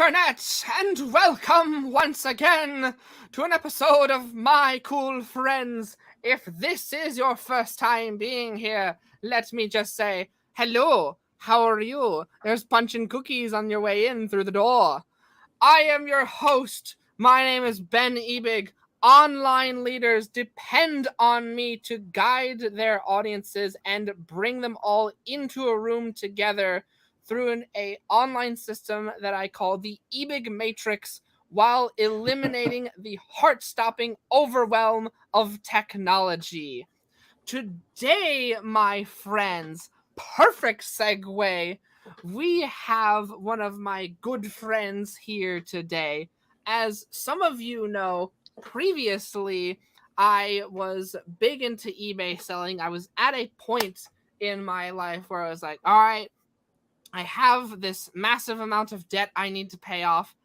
Internet, and welcome once again to an episode of My Cool Friends. If this is your first time being here, let me just say, hello, how are you? There's punch and cookies on your way in through the door. I am your host. My name is Ben Ebig. Online leaders depend on me to guide their audiences and bring them all into a room together through an online system that I call the Ebig Matrix, while eliminating the heart-stopping overwhelm of technology. Today, my friends, perfect segue, we have one of my good friends here today. As some of you know, previously, I was big into eBay selling. I was at a point in my life where I was like, all right, I have this massive amount of debt I need to pay off.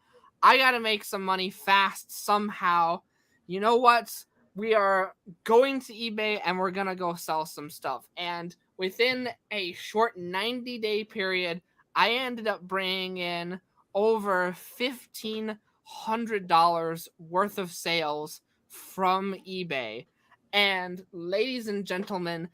I got to make some money fast somehow. You know what? We are going to eBay and we're going to go sell some stuff. And within a short 90-day period, I ended up bringing in over $1,500 worth of sales from eBay. And ladies and gentlemen,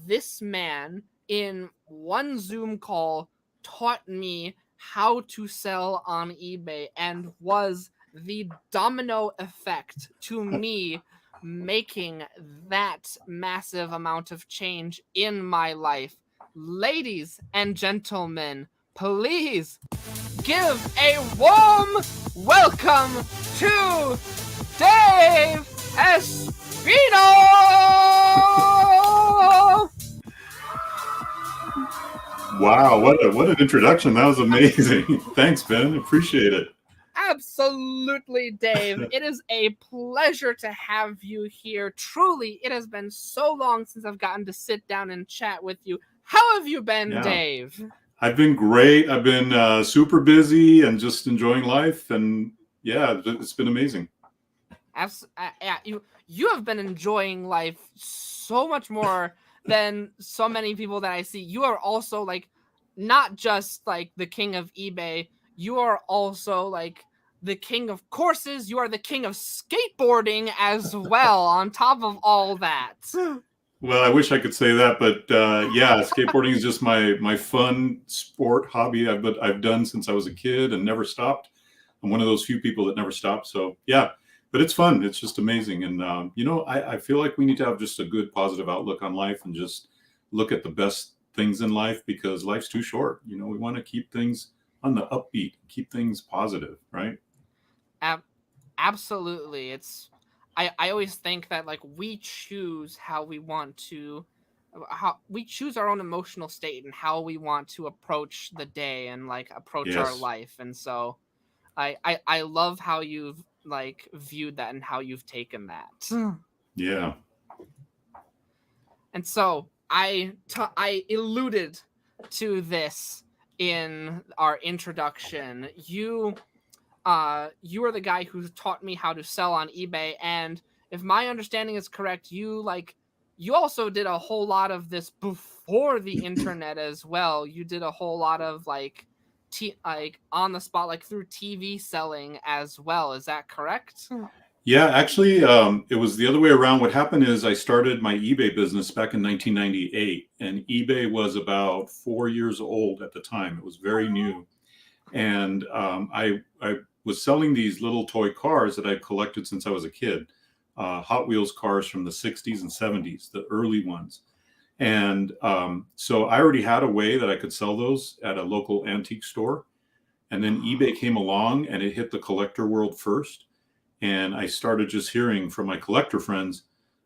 this man in one Zoom call taught me how to sell on eBay and was the domino effect to me making that massive amount of change in my life. Ladies and gentlemen, please give a warm welcome to Dave Espino! Wow, what an introduction. That was amazing. Thanks, Ben. Appreciate it. Absolutely, Dave. It is a pleasure to have you here. Truly, it has been so long since I've gotten to sit down and chat with you. How have you been, Dave? I've been great. I've been super busy and just enjoying life. And yeah, it's been amazing. You have been enjoying life so much more than so many people that I see. You are also like not just like the king of eBay, you are also like the king of courses, you are the king of skateboarding as well on top of all that. Well, I wish I could say that, but yeah, skateboarding is just my fun sport hobby I've done since I was a kid and never stopped. I'm one of those few people that never stopped. So yeah, but it's fun. It's just amazing. And, I feel like we need to have just a good positive outlook on life and just look at the best things in life because life's too short. We want to keep things on the upbeat, keep things positive, right? Absolutely. I always think that like we choose how we choose our own emotional state and how we want to approach the day and like approach our life. And so I love how you've like viewed that and how you've taken that. Yeah. And so I alluded to this in our introduction. You are the guy who taught me how to sell on eBay, and if my understanding is correct, you also did a whole lot of this before the internet as well. You did a whole lot of like on the spot, like through TV selling as well. Is that correct? Yeah, actually, it was the other way around. What happened is I started my eBay business back in 1998, and eBay was about 4 years old at the time. It was very new. And I was selling these little toy cars that I'd collected since I was a kid, Hot Wheels cars from the 60s and 70s, the early ones. And so I already had a way that I could sell those at a local antique store. And then eBay came along and it hit the collector world first. And I started just hearing from my collector friends,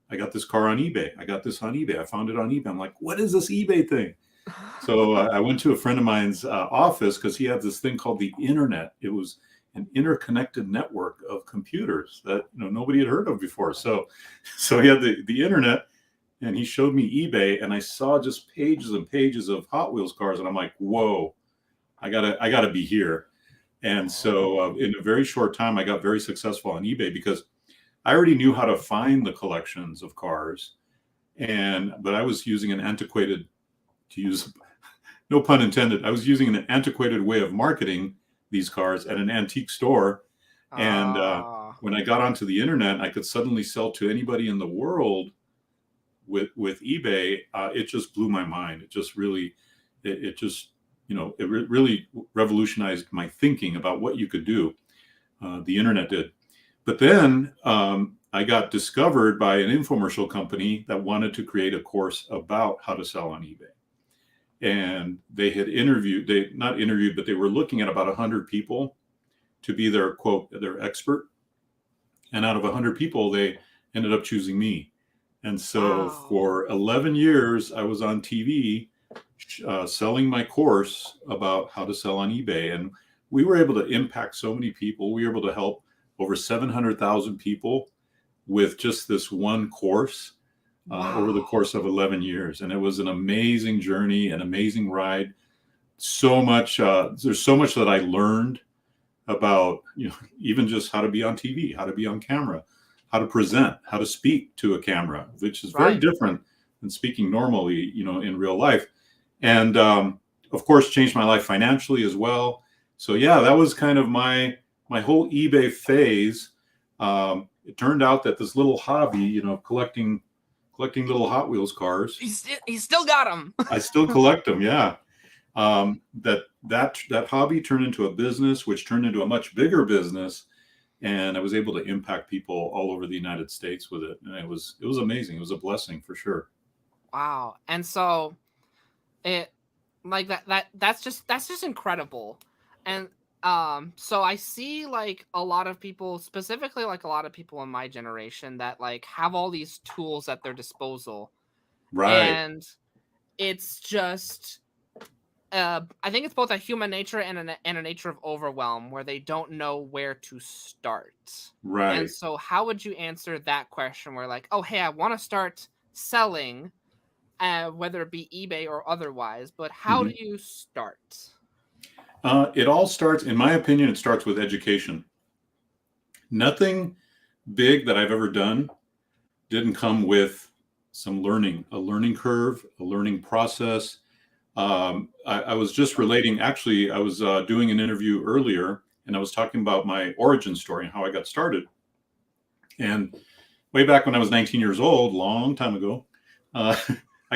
I got this car on eBay. I got this on eBay. I found it on eBay. I'm like, what is this eBay thing? So I went to a friend of mine's office because he had this thing called the internet. It was an interconnected network of computers that nobody had heard of before. So he had the internet. And he showed me eBay, and I saw just pages and pages of Hot Wheels cars, and I'm like, "Whoa, I gotta be here." And so, in a very short time, I got very successful on eBay because I already knew how to find the collections of cars, but I was using an antiquated, to use no pun intended, I was using an antiquated way of marketing these cars at an antique store. And when I got onto the internet, I could suddenly sell to anybody in the world with eBay. It just blew my mind. It just really, it just, really revolutionized my thinking about what you could do. The internet did. But then I got discovered by an infomercial company that wanted to create a course about how to sell on eBay. And they had not interviewed, but they were looking at about 100 people to be their, quote, their expert. And out of 100 people, they ended up choosing me. And so for 11 years, I was on TV selling my course about how to sell on eBay. And we were able to impact so many people. We were able to help over 700,000 people with just this one course over the course of 11 years. And it was an amazing journey, an amazing ride. So much, there's so much that I learned about, even just how to be on TV, how to be on camera, how to present, how to speak to a camera, which is very different than speaking normally, in real life. And of course, changed my life financially as well. So yeah, that was kind of my whole eBay phase. It turned out that this little hobby, collecting little Hot Wheels cars. He still got them. I still collect them. Yeah. That hobby turned into a business, which turned into a much bigger business. And I was able to impact people all over the United States with it. And it was amazing. It was a blessing for sure. Wow. And so that's just incredible. And so I see like a lot of people, specifically like a lot of people in my generation that like have all these tools at their disposal. Right. And it's just I think it's both a human nature and a nature of overwhelm where they don't know where to start. Right. And so how would you answer that question where like, oh, hey, I want to start selling, whether it be eBay or otherwise, but how do you start? It all starts, in my opinion, it starts with education. Nothing big that I've ever done didn't come with some learning, a learning curve, a learning process. I was just relating, actually, I was doing an interview earlier and I was talking about my origin story and how I got started. And way back when I was 19 years old, long time ago, I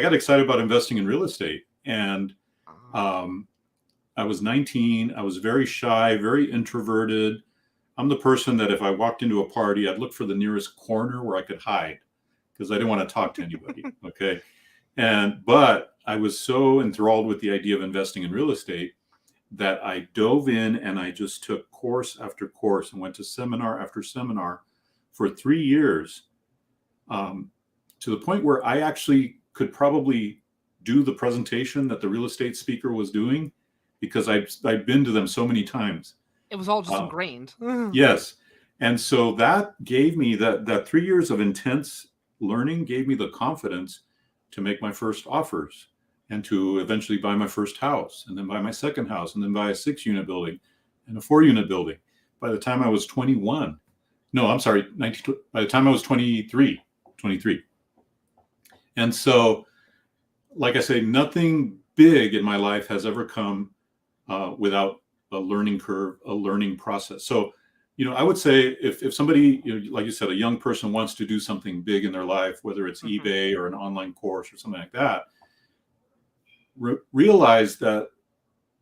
got excited about investing in real estate. And I was 19. I was very shy, very introverted. I'm the person that if I walked into a party, I'd look for the nearest corner where I could hide because I didn't want to talk to anybody. Okay. But I was so enthralled with the idea of investing in real estate that I dove in and I just took course after course and went to seminar after seminar for 3 years, to the point where I actually could probably do the presentation that the real estate speaker was doing because I'd been to them so many times. It was all just ingrained. Yes. And so that gave me that 3 years of intense learning gave me the confidence to make my first offers and to eventually buy my first house and then buy my second house and then buy a 6-unit building and a 4-unit building. By the time I was 21, no, I'm sorry, by the time I was 23. And so, like I say, nothing big in my life has ever come without a learning curve, a learning process. So, I would say if somebody, like you said, a young person wants to do something big in their life, whether it's eBay or an online course or something like that, realize that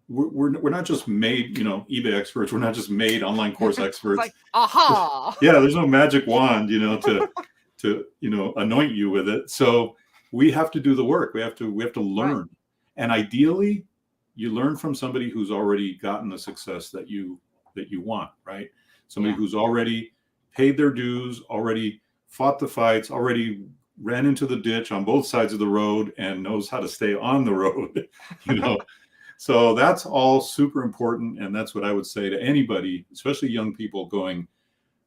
we're not just made, eBay experts. We're not just made online course experts. It's like, aha. Yeah, there's no magic wand, to anoint you with it. So we have to do the work. We have to learn. Right. And ideally, you learn from somebody who's already gotten the success that you want, right? Somebody who's already paid their dues, already fought the fights, already ran into the ditch on both sides of the road and knows how to stay on the road, So that's all super important. And that's what I would say to anybody, especially young people going,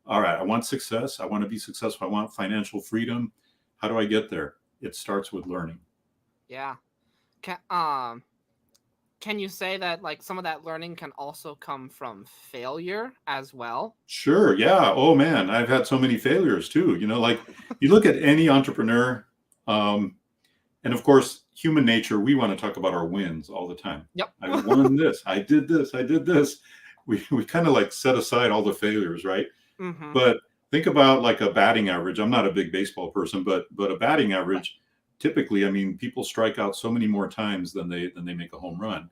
all right, I want success. I want to be successful. I want financial freedom. How do I get there? It starts with learning. Yeah. Can you say that like some of that learning can also come from failure as well? Sure. Yeah. Oh man, I've had so many failures too. Like you look at any entrepreneur, and of course, human nature, we want to talk about our wins all the time. Yep. I won this. I did this. I did this. we kind of like set aside all the failures, right? Mm-hmm. But think about like a batting average. I'm not a big baseball person, but a batting average, typically, I mean, people strike out so many more times than they make a home run,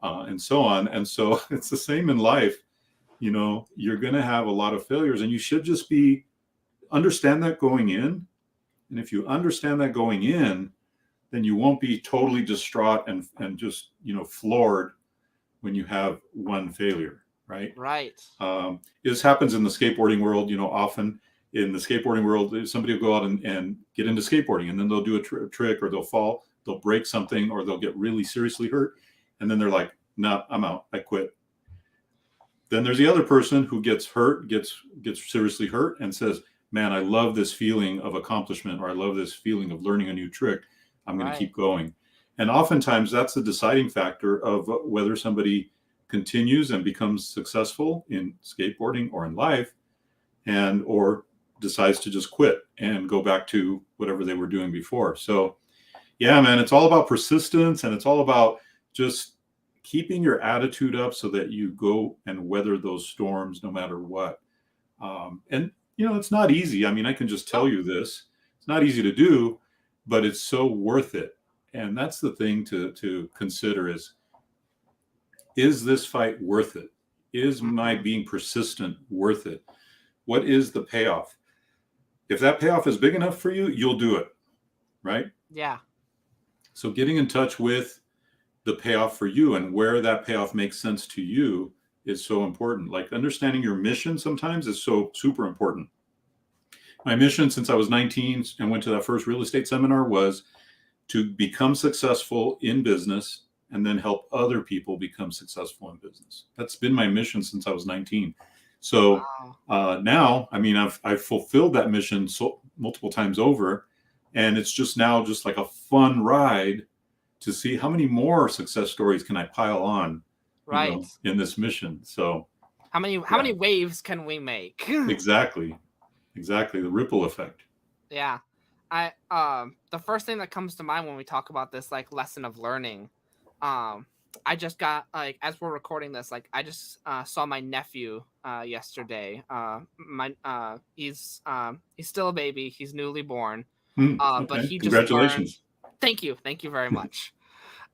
and so on. And so it's the same in life. You know, you're going to have a lot of failures, and you should just understand that going in. And if you understand that going in, then you won't be totally distraught and just, you know, floored when you have one failure, right? Right. This happens in the skateboarding world, you know, often in the skateboarding world, somebody will go out and get into skateboarding, and then they'll do a trick, or they'll fall, they'll break something, or they'll get really seriously hurt. And then they're like, no, I'm out, I quit. Then there's the other person who gets hurt, gets seriously hurt, and says, man, I love this feeling of accomplishment, or I love this feeling of learning a new trick. I'm going to keep going. And oftentimes that's the deciding factor of whether somebody continues and becomes successful in skateboarding or in life, or decides to just quit and go back to whatever they were doing before. So yeah, man, it's all about persistence, and it's all about just keeping your attitude up so that you go and weather those storms no matter what. And, you know, it's not easy. I mean, I can just tell you this. It's not easy to do, but it's so worth it. And that's the thing to consider is this fight worth it? Is my being persistent worth it? What is the payoff? If that payoff is big enough for you, you'll do it, right? Yeah. So getting in touch with the payoff for you and where that payoff makes sense to you is so important. Like understanding your mission sometimes is so super important. My mission since I was 19 and went to that first real estate seminar was to become successful in business and then help other people become successful in business. That's been my mission since I was 19. So now, I mean, I've fulfilled that mission so multiple times over, and it's just now just like a fun ride to see how many more success stories can I pile on, right, you know, in this mission. So how many waves can we make? Exactly. The ripple effect. Yeah. The first thing that comes to mind when we talk about this, like, lesson of learning, I just got, like, as we're recording this, like, I just saw my nephew yesterday. He's still a baby. He's newly born. Okay. But he Congratulations. Just learned, thank you very much.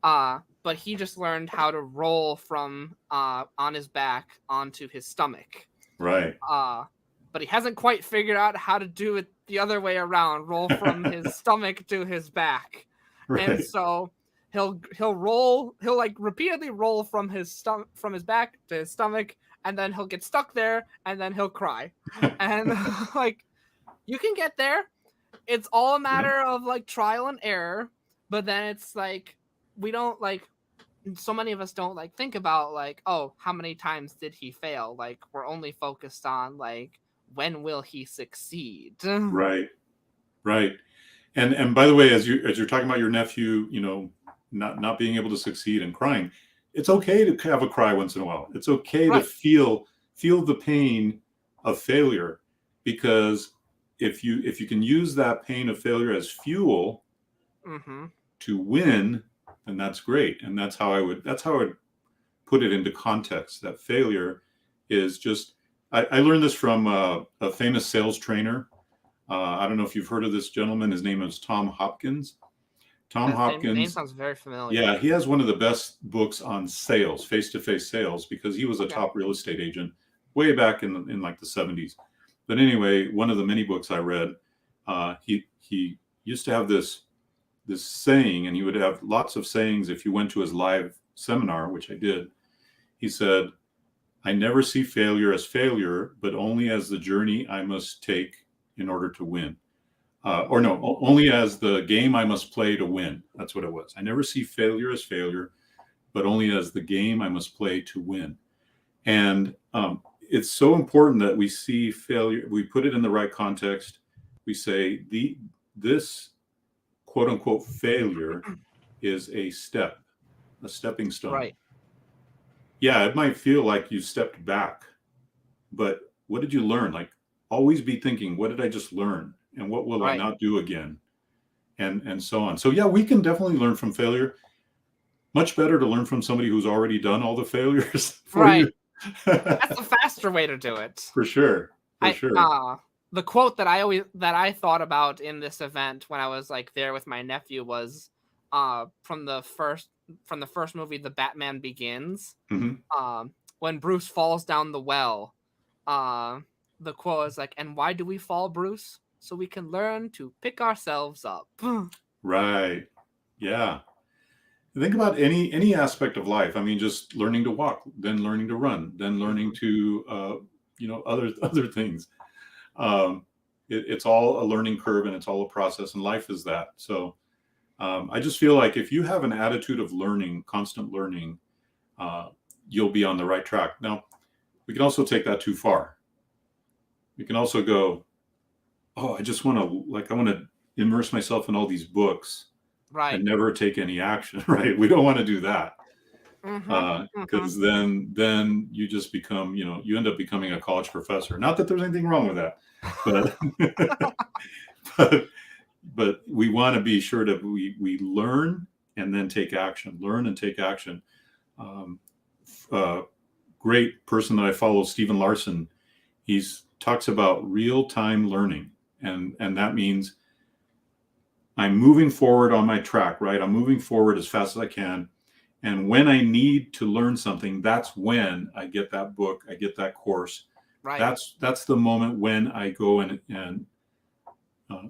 But he just learned how to roll from on his back onto his stomach. Right. But he hasn't quite figured out how to do it the other way around, roll from his stomach to his back. Right. And so he'll like repeatedly roll from his back to his stomach, and then he'll get stuck there, and then he'll cry. And like, you can get there. It's all a matter of like trial and error, but then it's like, we don't, like, so many of us don't like think about like, oh, how many times did he fail? Like, we're only focused on like, when will he succeed? Right. And by the way, as you're talking about your nephew, you know, not being able to succeed and crying, it's okay to have a cry once in a while. It's okay to feel the pain of failure, because if you can use that pain of failure as fuel to win, then that's great. And that's how I would put it into context. That failure is just, I learned this from a famous sales trainer. I don't know if you've heard of this gentleman. His name is Tom Hopkins. Hopkins. Name sounds very familiar. Yeah, he has one of the best books on sales, face-to-face sales, because he was a top real estate agent way back in like the 70s. But anyway, one of the many books I read, he used to have this saying, and he would have lots of sayings if you went to his live seminar, which I did. He said, I never see failure as failure, but only as the journey I must take in order to win. Only as the game I must play to win. That's what it was. I never see failure as failure, but only as the game I must play to win. And it's so important that we see failure, we put it in the right context. We say this quote unquote failure is a stepping stone. Right. Yeah, it might feel like you stepped back, but what did you learn? Like, always be thinking, what did I just learn? And what will I not do again? And so on. So yeah, we can definitely learn from failure. Much better to learn from somebody who's already done all the failures for you That's the faster way to do it. For sure. For sure. The quote that I thought about in this event when I was like there with my nephew was from the first movie, The Batman Begins. Mm-hmm. When Bruce falls down the well, the quote is like, "And why do we fall, Bruce? So we can learn to pick ourselves up." Right. Yeah. Think about any aspect of life. I mean, just learning to walk, then learning to run, then learning to other things. It's all a learning curve, and it's all a process, and life is that. So I just feel like if you have an attitude of learning, constant learning, you'll be on the right track. Now, we can also take that too far. We can also go, oh, I want to immerse myself in all these books, right, and never take any action. Right? We don't want to do that, mm-hmm. because then you just become, you end up becoming a college professor. Not that there's anything wrong with that, but but we want to be sure that we learn and then take action. Learn and take action. Great person that I follow, Stephen Larson. He talks about real-time learning, and that means I'm moving forward on my track, right? I'm moving forward as fast as I can. And when I need to learn something, that's when I get that book, I get that course. Right. That's the moment when I go and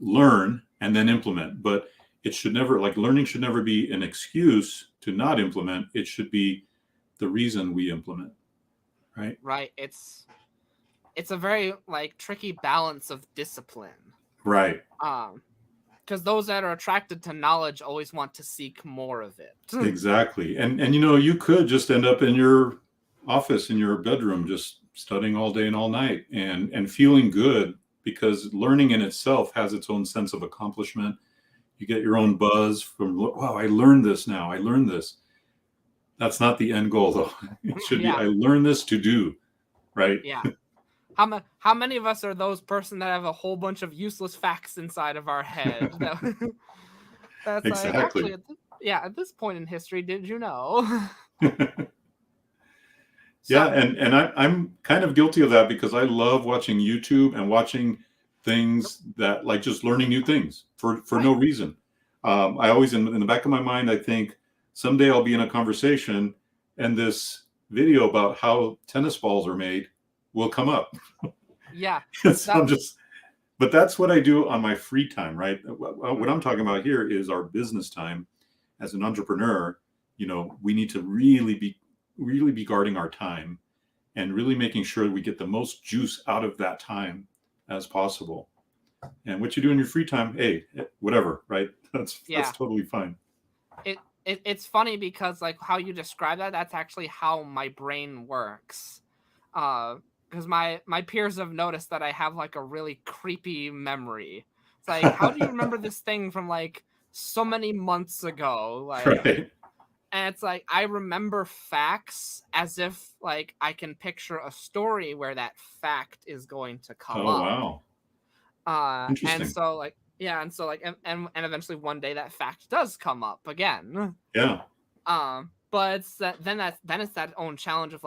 learn and then implement. But it should never, learning should never be an excuse to not implement. It should be the reason we implement, right? Right. It's a very tricky balance of discipline. Right. Because those that are attracted to knowledge always want to seek more of it. Exactly. And you could just end up in your office, in your bedroom, just studying all day and all night and feeling good, because learning in itself has its own sense of accomplishment. You get your own buzz from, wow, I learned this now. I learned this. That's not the end goal, though. It should be, I learned this to do, right? Yeah. How many of us are those person that have a whole bunch of useless facts inside of our head? That's exactly. Like, actually, at this point in history, did you know? Yeah, and I'm kind of guilty of that, because I love watching YouTube and watching things that just learning new things for no reason. I always, in the back of my mind, I think someday I'll be in a conversation and this video about how tennis balls are made will come up. Yeah. So but that's what I do on my free time, right? What I'm talking about here is our business time. As an entrepreneur, we need to really be guarding our time and really making sure we get the most juice out of that time as possible. And what you do in your free time, hey, whatever, right? That's totally fine. It's funny because how you describe that's actually how my brain works. Because my peers have noticed that I have a really creepy memory. It's how do you remember this thing from so many months ago? Right. And it's I remember facts as if I can picture a story where that fact is going to come up. Oh, wow. Interesting. And so and eventually one day that fact does come up again. Yeah. But it's it's that own challenge of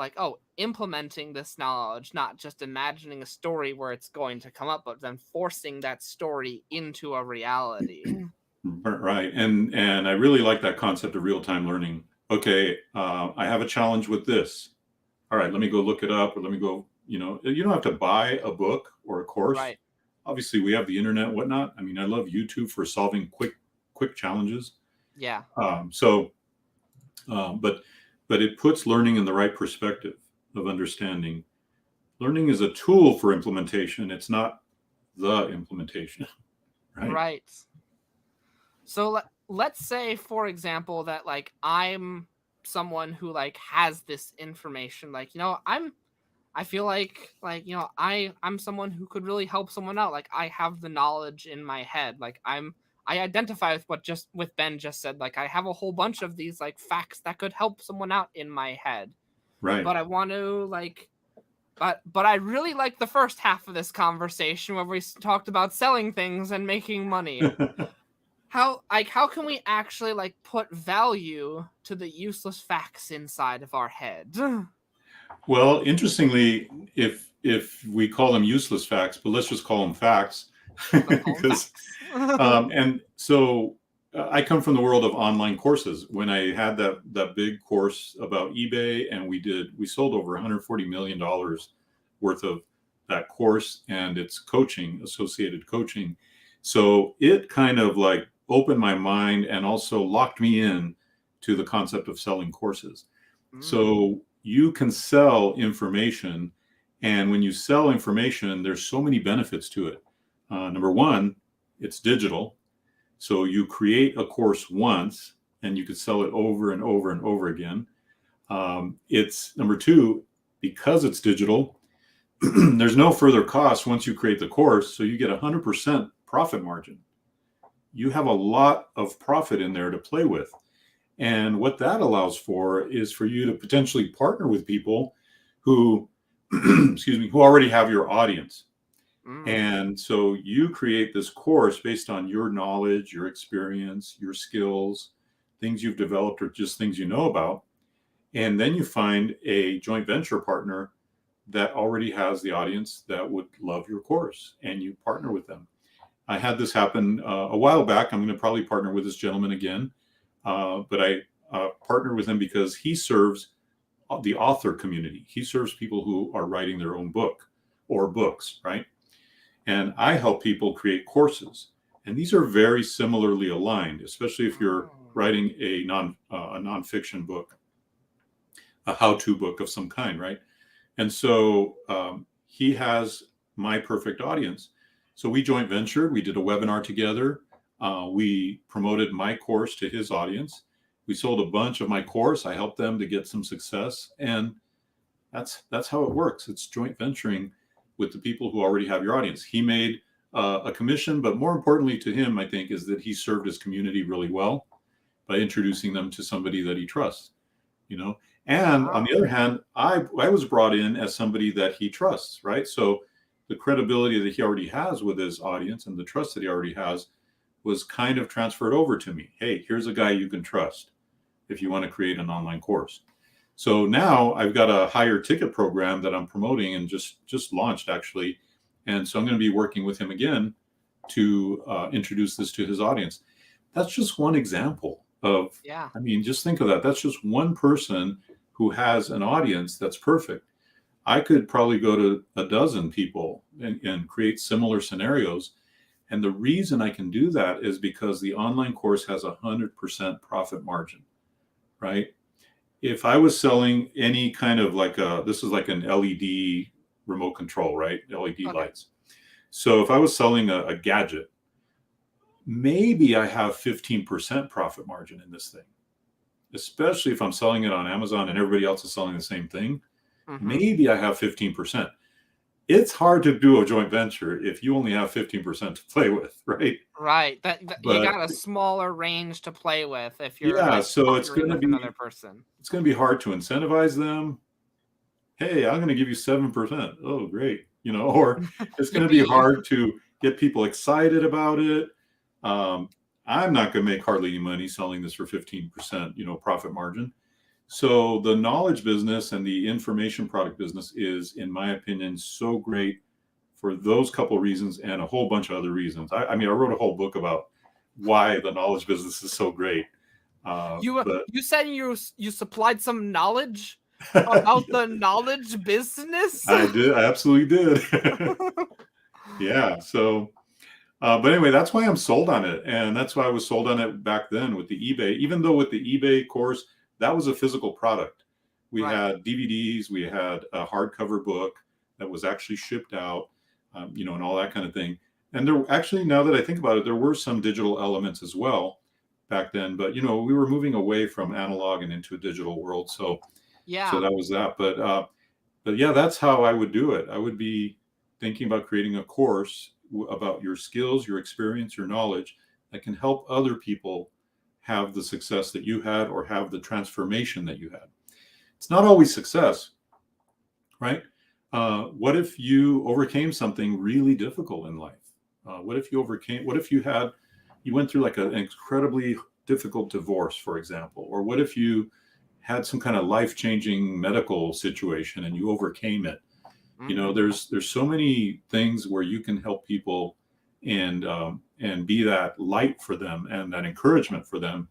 implementing this knowledge, not just imagining a story where it's going to come up, but then forcing that story into a reality. Right. And I really like that concept of real-time learning. Okay, I have a challenge with this. All right, let me go look it up, or let me go, you don't have to buy a book or a course. Right. Obviously, we have the internet and whatnot. I mean, I love YouTube for solving quick challenges. Yeah. But it puts learning in the right perspective of understanding. Learning is a tool for implementation. It's not the implementation. Right. Right. So let's say, for example, that I'm someone who has this information. I feel I'm someone who could really help someone out. I have the knowledge in my head. I identify with what Ben just said. I have a whole bunch of these facts that could help someone out in my head. Right. But I want to but I really like the first half of this conversation where we talked about selling things and making money. How can we actually put value to the useless facts inside of our head? Well, interestingly, if we call them useless facts, but let's just call them facts, Let's call them because facts. and so I come from the world of online courses. When I had that big course about eBay, and we sold over $140 million worth of that course and its coaching, associated coaching. So it kind of like opened my mind and also locked me in to the concept of selling courses. So you can sell information, and when you sell information, there's so many benefits to it. Number one, it's digital. So you create a course once and you could sell it over and over and over again. It's number two, because it's digital, there's no further cost once you create the course. So you get 100% profit margin. You have a lot of profit in there to play with. And what that allows for is for you to potentially partner with people who, excuse me, who already have your audience. And so you create this course based on your knowledge, your experience, your skills, things you've developed, or just things you know about. And then you find a joint venture partner that already has the audience that would love your course, and you partner with them. I had this happen a while back. I'm going to probably partner with this gentleman again. But I partnered with him because he serves the author community. He serves people who are writing their own book or books, right? And I help people create courses. And these are very similarly aligned, especially if you're writing a nonfiction book, a how-to book of some kind, right? And so he has my perfect audience. So we joint ventured. We did a webinar together. We promoted my course to his audience. We sold a bunch of my course. I helped them to get some success. And that's how it works. It's joint venturing with the people who already have your audience. He made a commission, but more importantly to him, I think, is that he served his community really well by introducing them to somebody that he trusts, you know? And on the other hand, I was brought in as somebody that he trusts, right? So the credibility that he already has with his audience and the trust that he already has was kind of transferred over to me. Hey, here's a guy you can trust if you want to create an online course. So now I've got a higher ticket program that I'm promoting and just launched actually. And so I'm going to be working with him again to introduce this to his audience. That's just one example of, I mean, just think of that. That's just one person who has an audience that's perfect. I could probably go to a dozen people and create similar scenarios. And the reason I can do that is because the online course has 100% profit margin, right? If I was selling any kind of this is like an LED remote control, right? LED lights. So if I was selling a gadget, maybe I have 15% profit margin in this thing, especially if I'm selling it on Amazon and everybody else is selling the same thing. Maybe I have 15%. It's hard to do a joint venture if you only have 15% to play with, right? Right. You got a smaller range to play with if you're so it's going to be another person. It's going to be hard to incentivize them. Hey, I'm going to give you 7%. Oh, great. You know, or it's going to be hard to get people excited about it. I'm not going to make hardly any money selling this for 15%, profit margin. So the knowledge business and the information product business is, in my opinion, so great for those couple reasons and a whole bunch of other reasons. I mean, I wrote a whole book about why the knowledge business is so great. You said you supplied some knowledge about the knowledge business? I did. I absolutely did. Yeah. So, but anyway, that's why I'm sold on it. And that's why I was sold on it back then with the eBay, even though with the eBay course, that was a physical product. We had DVDs, we had a hardcover book that was actually shipped out, and all that kind of thing. And there actually, now that I think about it, there were some digital elements as well back then, but we were moving away from analog and into a digital world. So that was that. But yeah, that's how I would do it. I would be thinking about creating a course about your skills, your experience, your knowledge that can help other people have the success that you had or have the transformation that you had. It's not always success, right? What if you overcame something really difficult in life? What if you went through like an incredibly difficult divorce, for example? Or what if you had some kind of life-changing medical situation and you overcame it. You know, there's so many things where you can help people and be that light for them and that encouragement for them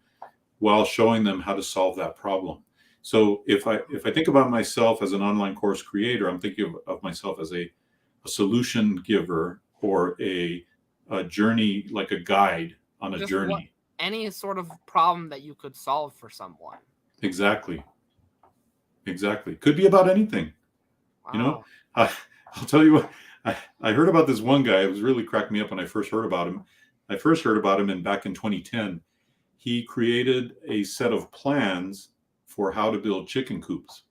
while showing them how to solve that problem. So if I think about myself as an online course creator, I'm thinking of myself as a solution giver or a journey, like a guide on a Just journey. Any sort of problem that you could solve for someone. Exactly. Could be about anything. Wow. You know, I'll tell you what, I heard about this one guy. It was really cracked me up when I first heard about him. I first heard about him back in 2010. He created a set of plans for how to build chicken coops.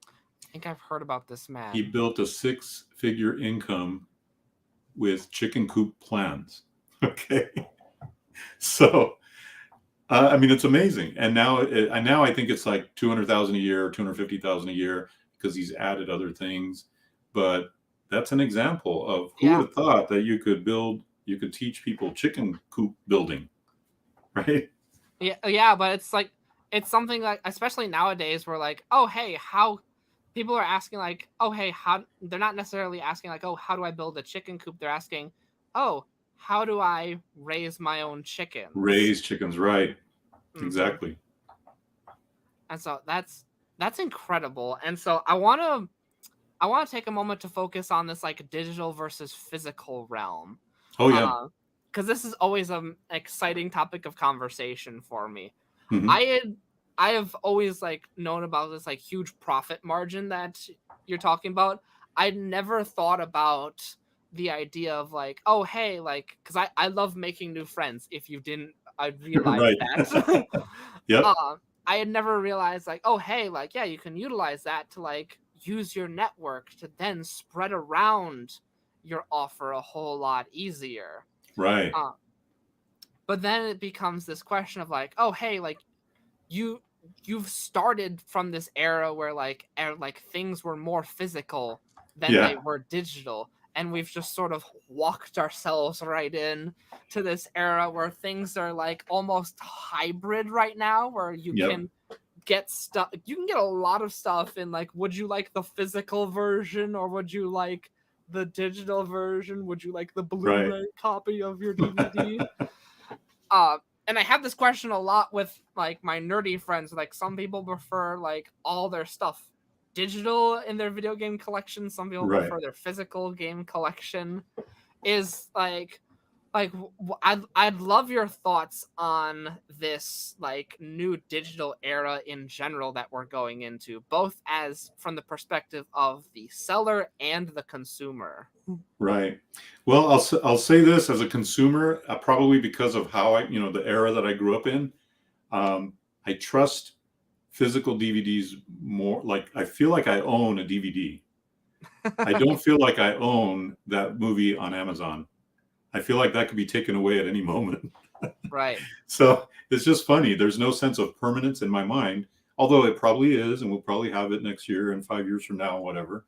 I think I've heard about this man. He built a 6-figure income with chicken coop plans. Okay. So, I mean, it's amazing. And now I think it's like 200,000 a year, 250,000 a year, because he's added other things. But that's an example of who would have thought that you could teach people chicken coop building, right? Yeah, but it's something like, especially nowadays, where like, oh hey, how people are asking like, oh hey, how, they're not necessarily asking like, oh, how do I build a chicken coop? They're asking, oh, how do I raise my own chickens? Raise chickens, right? Exactly. And so that's incredible. And so I want to take a moment to focus on this like digital versus physical realm. Oh yeah. Because this is always an exciting topic of conversation for me. Mm-hmm. I have always like known about this like huge profit margin that you're talking about. I'd never thought about the idea of like, oh hey, like, because I love making new friends. If you didn't realize Right. that. Yep. I had never realized like, oh hey, like, yeah, you can utilize that to like use your network to then spread around your offer a whole lot easier. Right. But then it becomes this question of like, oh hey, like you've started from this era where like things were more physical than they were digital, and we've just sort of walked ourselves right in to this era where things are like almost hybrid right now, where you can get stuff, you can get a lot of stuff in like, would you like the physical version or would you like the digital version? Would you like the Blu-ray copy of your DVD? And I have this question a lot with like my nerdy friends. Like, some people prefer like all their stuff digital in their video game collection. Some people prefer their physical game collection. Is like I'd love your thoughts on this like new digital era in general that we're going into, both as from the perspective of the seller and the consumer. Right. Well, I'll say this as a consumer, probably because of how the era that I grew up in. I trust physical DVDs more. Like, I feel like I own a DVD. I don't feel like I own that movie on Amazon. I feel like that could be taken away at any moment. Right. So it's just funny. There's no sense of permanence in my mind, although it probably is, and we'll probably have it next year and 5 years from now, whatever.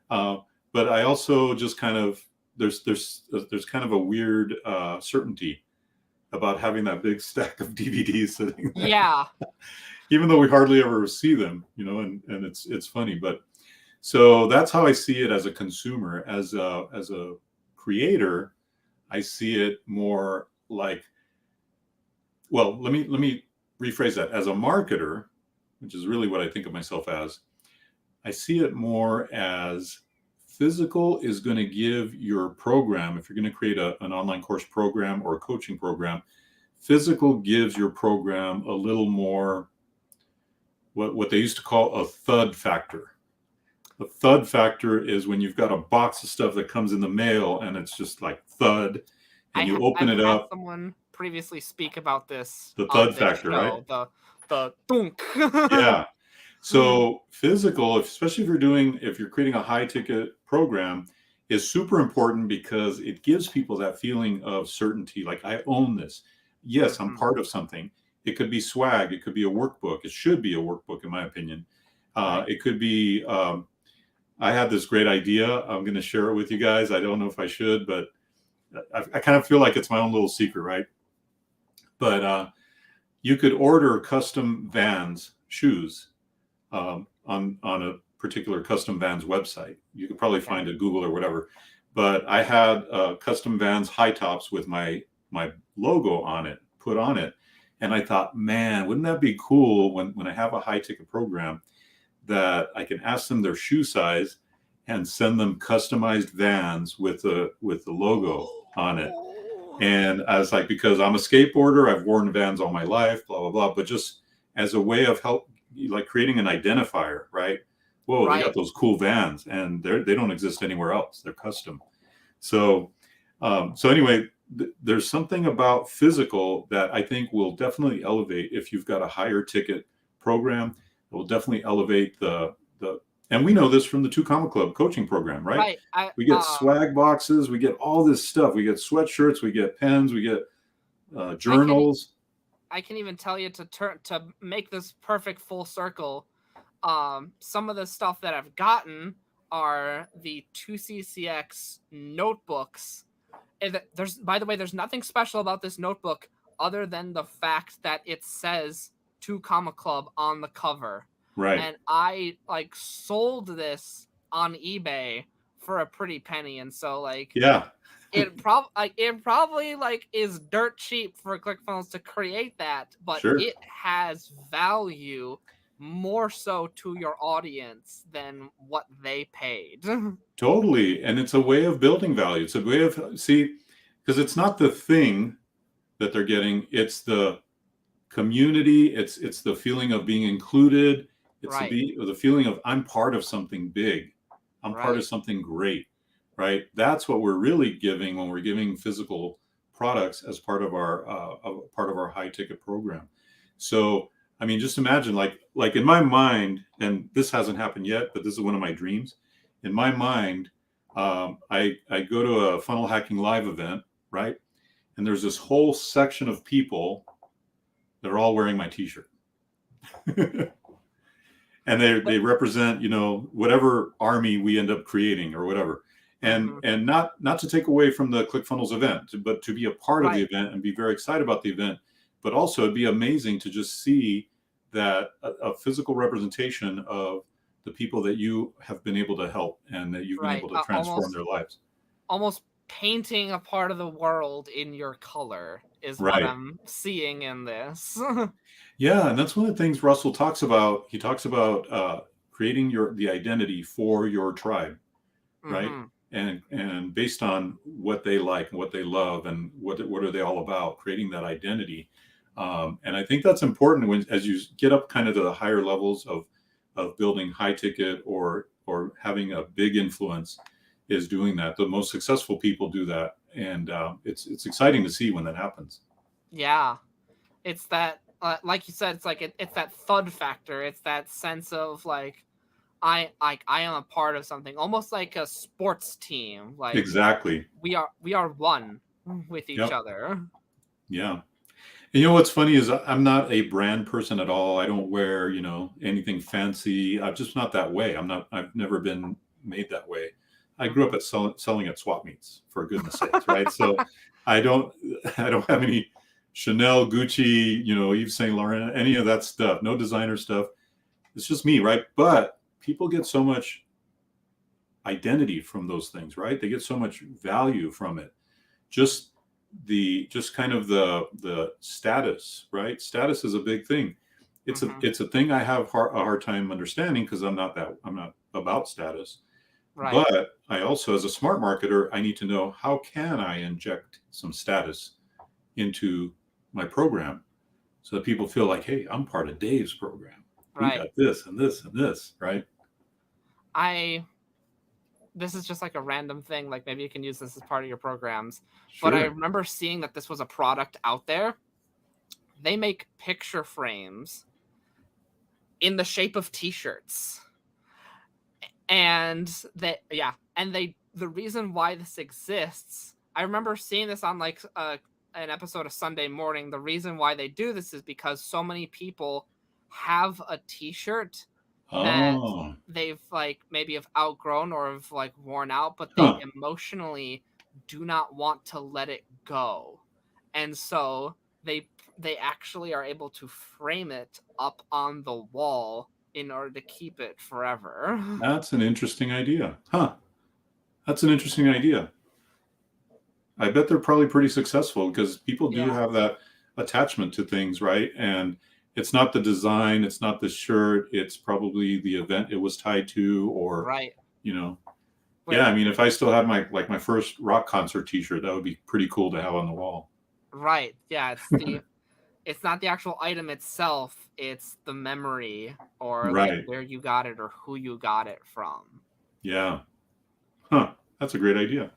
But I also just kind of, there's kind of a weird certainty about having that big stack of DVDs sitting there. Yeah. Even though we hardly ever see them, and it's funny. But so that's how I see it as a consumer. As a creator, I see it more like, well, let me rephrase that. As a marketer, which is really what I think of myself as, I see it more as physical is going to give your program, if you're going to create an online course program or a coaching program, physical gives your program a little more what they used to call a thud factor. The thud factor is when you've got a box of stuff that comes in the mail and it's just like thud, and you open it up. Someone previously speak about this. The thud factor, show, right? The thunk. Yeah. So physical, especially if you're creating a high ticket program, is super important because it gives people that feeling of certainty. Like, I own this. Yes, I'm part of something. It could be swag. It could be a workbook. It should be a workbook, in my opinion. It could be, I have this great idea. I'm going to share it with you guys. I don't know if I should, but I kind of feel like it's my own little secret, right? But you could order custom vans shoes on a particular custom Vans website. You could probably find it Google or whatever. But I had custom Vans high tops with my logo on it, put on it. And I thought, man, wouldn't that be cool when I have a high ticket program that I can ask them their shoe size and send them customized Vans with the logo on it. And I was like, because I'm a skateboarder, I've worn Vans all my life, blah, blah, blah. But just as a way of like creating an identifier, right? Whoa, they got those cool Vans, and they don't exist anywhere else. They're custom. So anyway, there's something about physical that I think will definitely elevate if you've got a higher ticket program. It will definitely elevate the. And we know this from the 2 Comma Club coaching program, right? We get swag boxes, we get all this stuff. We get sweatshirts, we get pens, we get journals. I can even tell you to make this perfect full circle. Some of the stuff that I've gotten are the 2CCX notebooks. By the way, there's nothing special about this notebook other than the fact that it says 2 Comma Club on the cover. Right. And I like sold this on eBay for a pretty penny. And so it probably like is dirt cheap for ClickFunnels to create that, but it has value more so to your audience than what they paid. Totally. And it's a way of building value. It's a way of because it's not the thing that they're getting, it's the community, it's the feeling of being included. It's the feeling of I'm part of something big. I'm part of something great, right? That's what we're really giving when we're giving physical products as part of our high ticket program. So, I mean, just imagine like in my mind, and this hasn't happened yet, but this is one of my dreams. In my mind, I go to a funnel hacking live event, right? And there's this whole section of people that are all wearing my t-shirt. And they represent, whatever army we end up creating or whatever. And not to take away from the ClickFunnels event, but to be a part of the event and be very excited about the event. But also it'd be amazing to just see that a physical representation of the people that you have been able to help and that you've been able to transform their lives. Almost painting a part of the world in your color is what I'm seeing in this. Yeah, and that's one of the things Russell talks about. He talks about creating the identity for your tribe, right? And based on what they like and what they love and what are they all about, creating that identity. And I think that's important as you get up kind of to the higher levels of building high ticket or having a big influence, is doing that. The most successful people do that, and it's exciting to see when that happens. Yeah, it's that like you said, it's that thud factor. It's that sense of like I am a part of something, almost like a sports team. Like exactly, we are one with each other. Yeah. And what's funny is I'm not a brand person at all. I don't wear, anything fancy. I'm just not that way. I've never been made that way. I grew up at selling at swap meets, for goodness sakes, right? So I don't have any Chanel, Gucci, Yves Saint Laurent, any of that stuff. No designer stuff. It's just me, right? But people get so much identity from those things, right? They get so much value from it. Just kind of the status, right? Status is a big thing. It's a thing I have a hard time understanding because I'm not about status. Right. But I also, as a smart marketer, I need to know how can I inject some status into my program so that people feel like, hey, I'm part of Dave's program. We got this and this and this, right? This is just like a random thing. Like maybe you can use this as part of your programs. Sure. But I remember seeing that this was a product out there. They make picture frames in the shape of t-shirts. And the reason why this exists, I remember seeing this on like an episode of Sunday Morning. The reason why they do this is because so many people have a t-shirt that they've like maybe have outgrown or have like worn out, but they emotionally do not want to let it go. And so they they actually are able to frame it up on the wall in order to keep it forever. That's an interesting idea. Huh. That's an interesting idea. I bet they're probably pretty successful because people do Yeah. have that attachment to things, right? And it's not the design, it's not the shirt, it's probably the event it was tied to, or, Right. you know, Where, yeah, I mean, if I still had my first rock concert t-shirt, that would be pretty cool to have on the wall. right. Yeah, it's not the actual item itself, it's the memory or like Right. where you got it or who you got it from. Yeah. Huh. That's a great idea.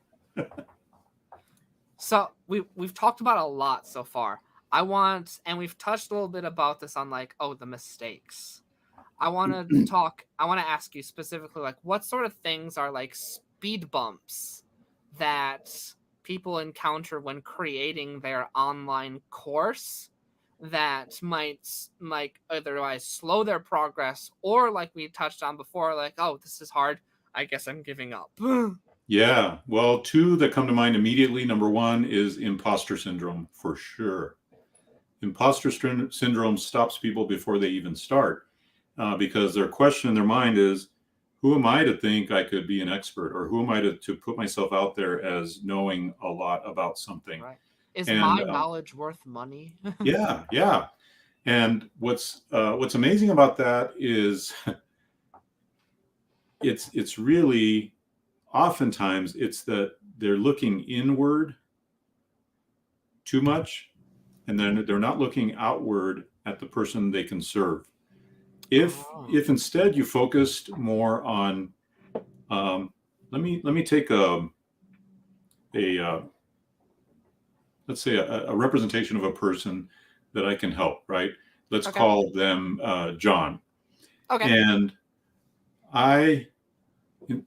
So we've talked about a lot so far. And we've touched a little bit about this on like, the mistakes. I want to ask you specifically, like, what sort of things are like speed bumps that people encounter when creating their online course that might otherwise slow their progress, or like we touched on before, like, this is hard, I guess I'm giving up. Yeah. Well, two that come to mind immediately. Number one is imposter syndrome, for sure. Imposter syndrome stops people before they even start because their question in their mind is, who am I to think I could be an expert? Or who am I to put myself out there as knowing a lot about something? Right. Is And my knowledge worth money? yeah, yeah. And what's amazing about that is it's really oftentimes it's that they're looking inward too much, and then they're not looking outward at the person they can serve. If instead you focused more on, let me take let's say a representation of a person that I can help, right? Let's Okay. call them John. Okay. And I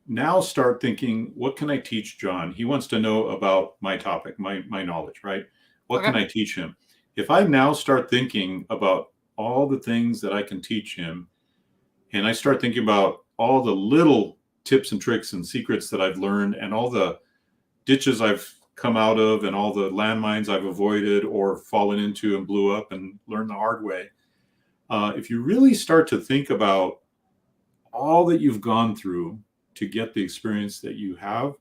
now start thinking, what can I teach John? He wants to know about my topic, my knowledge, right? What can I teach him? If I now start thinking about all the things that I can teach him, and I start thinking about all the little tips and tricks and secrets that I've learned, and all the ditches I've come out of, and all the landmines I've avoided or fallen into and blew up and learned the hard way. If you really start to think about all that you've gone through to get the experience that you have,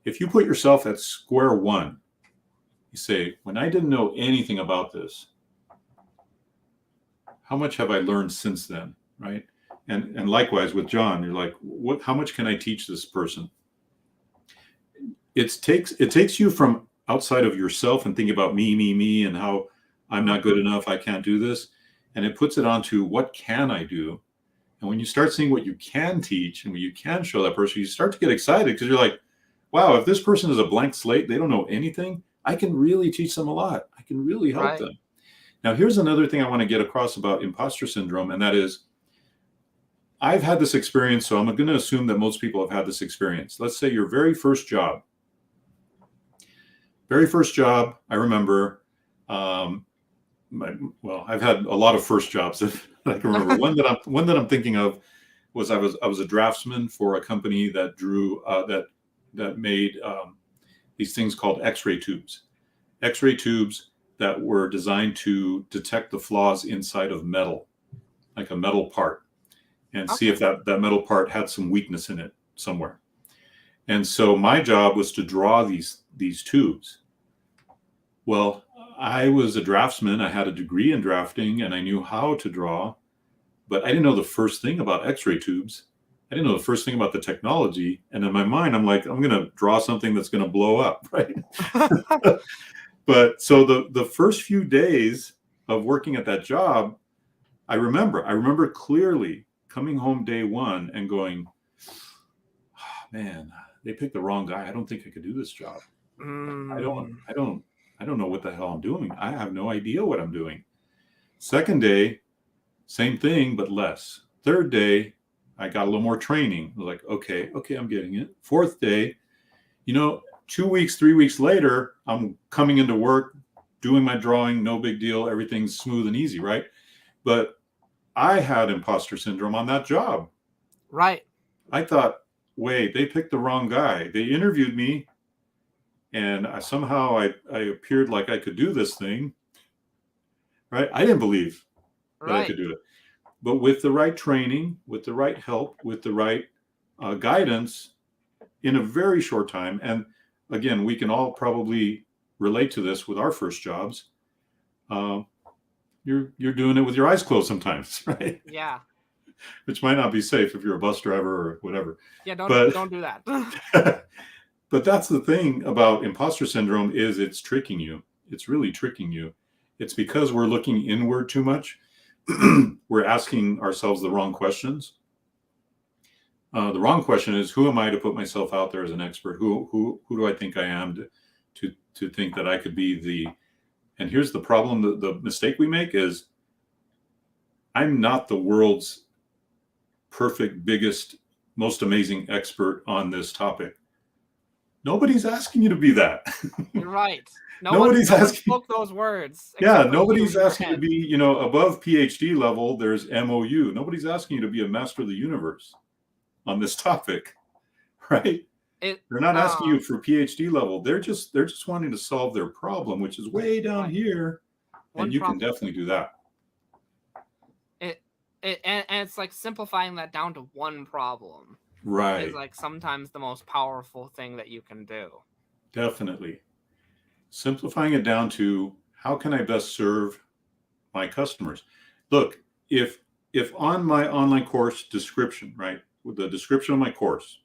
if you put yourself at square one, you say, when I didn't know anything about this, how much have I learned since then, right? And likewise with John, you're like, how much can I teach this person? It takes you from outside of yourself and thinking about me, and how I'm not good enough, I can't do this. And it puts it onto, what can I do? And when you start seeing what you can teach and what you can show that person, you start to get excited because you're like, wow, if this person is a blank slate, they don't know anything, I can really teach them a lot. I can really help them. Now, here's another thing I want to get across about imposter syndrome, and that is, I've had this experience, so I'm going to assume that most people have had this experience. Let's say your very first job. I remember, I've had a lot of first jobs that I can remember. One that I'm thinking of was I was a draftsman for a company that drew that made these things called X-ray tubes. X-ray tubes that were designed to detect the flaws inside of metal, like a metal part, and see if that metal part had some weakness in it somewhere. And so my job was to draw these tubes. Well, I was a draftsman. I had a degree in drafting and I knew how to draw, but I didn't know the first thing about X-ray tubes. I didn't know the first thing about the technology. And in my mind, I'm like, I'm going to draw something that's going to blow up, right? But so the first few days of working at that job, I remember clearly coming home day one and going, oh, man, they picked the wrong guy. I don't think I could do this job. I don't know what the hell I'm doing. I have no idea what I'm doing. Second day, same thing, but less. Third day, I got a little more training. I was like, okay, I'm getting it. Fourth day, 2 weeks, 3 weeks later, I'm coming into work, doing my drawing, no big deal. Everything's smooth and easy, right? But I had imposter syndrome on that job. Right. I thought, wait, they picked the wrong guy. They interviewed me, and somehow I appeared like I could do this thing. right? I didn't believe that I could Right. do it. But with the right training, with the right help, with the right guidance in a very short time, and again, we can all probably relate to this with our first jobs. You're doing it with your eyes closed sometimes, right? Yeah. Which might not be safe if you're a bus driver or whatever. Yeah, But don't do that. but that's the thing about imposter syndrome is it's tricking you. It's really tricking you. It's because we're looking inward too much. We're asking ourselves the wrong questions. The wrong question is, who am I to put myself out there as an expert? Who do I think I am to think that I could be the? And here's the problem: the mistake we make is, I'm not the world's perfect, biggest, most amazing expert on this topic. Nobody's asking you to be that. You're right. Nobody's no one asking. spoke those words. Yeah, except for nobody's you in your asking to head. be, above PhD level. There's MOU. Nobody's asking you to be a master of the universe on this topic, right? They're not asking you for PhD level. They're just wanting to solve their problem, which is way down Right. here, One and you problem. can definitely do that. And it's like simplifying that down to one problem Right. is like sometimes the most powerful thing that you can do. Definitely. Simplifying it down to, how can I best serve my customers? Look, if on my online course description, right, with the description of my course,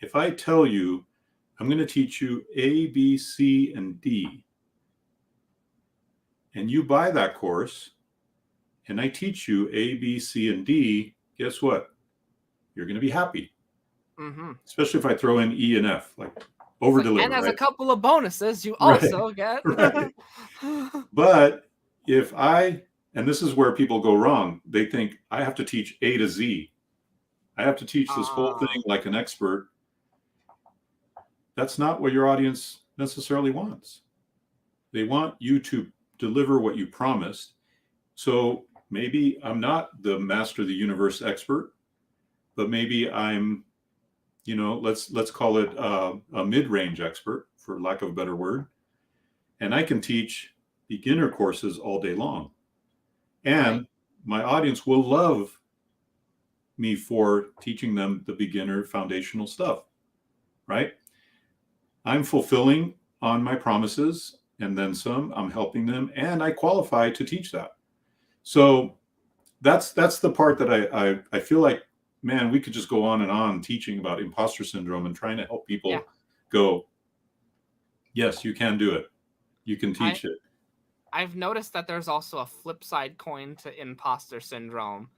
if I tell you I'm going to teach you A, B, C, and D, and you buy that course, and I teach you A, B, C, and D, guess what? You're going to be happy. Mm-hmm. Especially if I throw in E and F, like over deliver. And as right? a couple of bonuses, you also get. Right. But if and this is where people go wrong, they think I have to teach A to Z. I have to teach this whole thing like an expert. That's not what your audience necessarily wants. They want you to deliver what you promised. So maybe I'm not the master of the universe expert, but maybe I'm, let's call it a mid-range expert, for lack of a better word. And I can teach beginner courses all day long. And my audience will love me for teaching them the beginner foundational stuff, right? I'm fulfilling on my promises, and then some. I'm helping them, and I qualify to teach that. So that's the part that I feel like, man, we could just go on and on teaching about imposter syndrome and trying to help people go, yes, you can do it. You can teach it. I've noticed that there's also a flip side coin to imposter syndrome,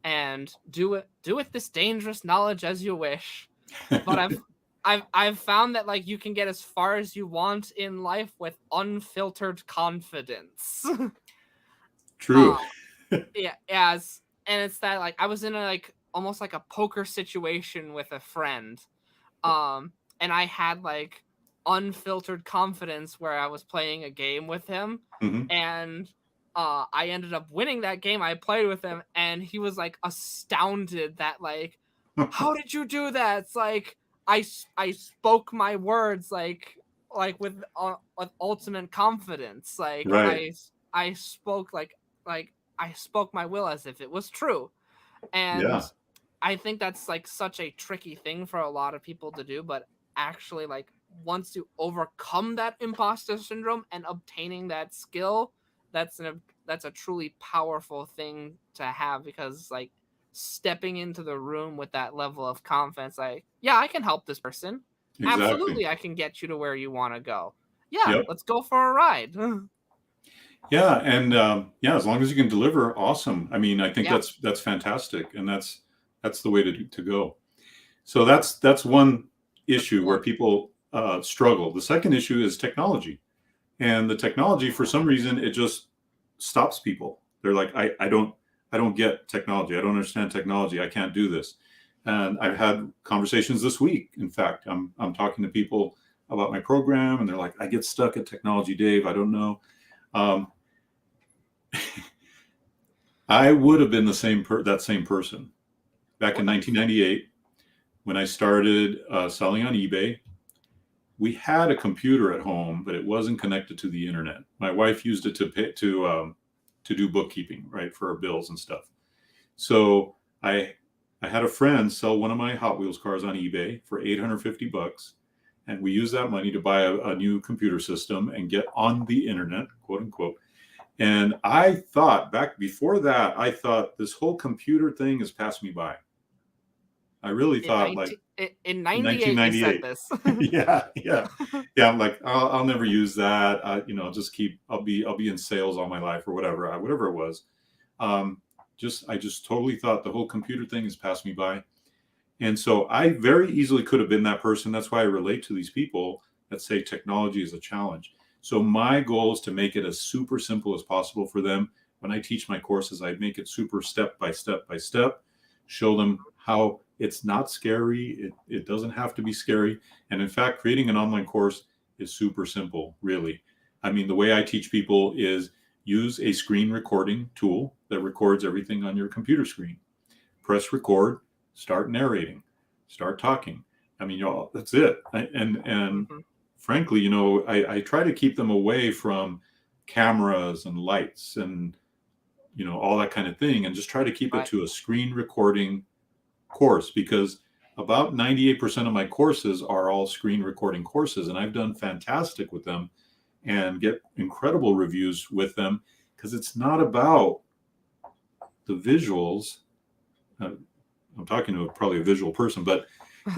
and do with this dangerous knowledge as you wish. But I've found that like you can get as far as you want in life with unfiltered confidence. True. Yeah, and it's that like I was in a like almost like a poker situation with a friend, and I had like unfiltered confidence where I was playing a game with him, and I ended up winning that game. I played with him, and he was like astounded that like, how did you do that? It's like I spoke my words like with ultimate confidence. Like I spoke like I spoke my will as if it was true. And I think that's like such a tricky thing for a lot of people to do, but actually like once you overcome that imposter syndrome and obtaining that skill, that's a truly powerful thing to have, because like stepping into the room with that level of confidence, like, yeah, I can help this person. Exactly. Absolutely, I can get you to where you want to go. Yeah, let's go for a ride. Yeah, and as long as you can deliver, awesome. I mean, I think that's fantastic, and that's the way to go. So that's one issue where people struggle. The second issue is technology, and the technology, for some reason, it just stops people. They're like, I don't get technology. I don't understand technology. I can't do this. And I've had conversations this week. In fact, I'm talking to people about my program, and they're like, I get stuck at technology, Dave. I don't know. I would have been that same person back in 1998 when I started selling on eBay. We had a computer at home, but it wasn't connected to the internet. My wife used it to to do bookkeeping, right, for our bills and stuff. So I had a friend sell one of my Hot Wheels cars on eBay for $850, and we used that money to buy a new computer system and get on the internet, quote unquote. And I thought back before that, I thought this whole computer thing has passed me by. I really thought in 98 you said this. yeah. I'm like, I'll never use that. I'll be in sales all my life or whatever it was. I just totally thought the whole computer thing has passed me by. And so I very easily could have been that person. That's why I relate to these people that say technology is a challenge. So my goal is to make it as super simple as possible for them. When I teach my courses, I make it super step by step by step, show them how it's not scary. It doesn't have to be scary. And in fact, creating an online course is super simple, really. I mean, the way I teach people is use a screen recording tool that records everything on your computer screen. Press record, start narrating, start talking. I mean, that's it. And frankly, I try to keep them away from cameras and lights and, all that kind of thing, and just try to keep it to a screen recording course, because about 98% of my courses are all screen recording courses, and I've done fantastic with them and get incredible reviews with them, because it's not about the visuals. I'm talking to probably a visual person, but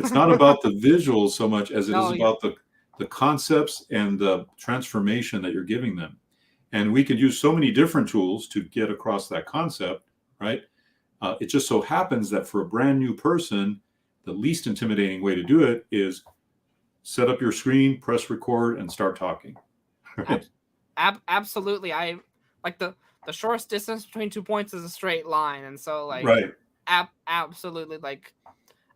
it's not about the visuals so much as it is about the concepts and the transformation that you're giving them. And we could use so many different tools to get across that concept, right? It just so happens that for a brand new person, the least intimidating way to do it is set up your screen, press record, and start talking. Right? Absolutely. I like the shortest distance between 2 points is a straight line. And so absolutely, like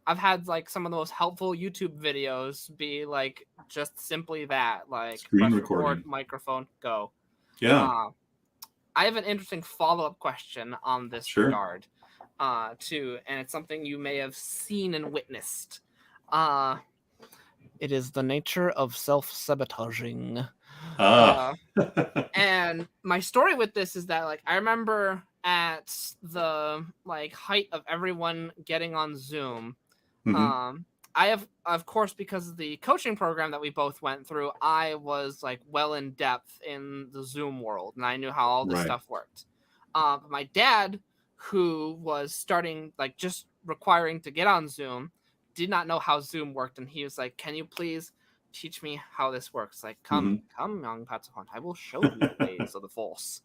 I've had like some of the most helpful YouTube videos be like just simply that, like screen press recording, record, microphone, go. Yeah. I have an interesting follow-up question on this regard, too, and it's something you may have seen and witnessed. It is the nature of self-sabotaging. And my story with this is that, like, I remember at the like height of everyone getting on Zoom, I have, of course, because of the coaching program that we both went through, I was like well in depth in the Zoom world, and I knew how all this stuff worked. My dad, who was starting, like just requiring to get on Zoom, did not know how Zoom worked, and he was like, "Can you please teach me how this works? Like, come, young Padawan, I will show you the ways of the Force."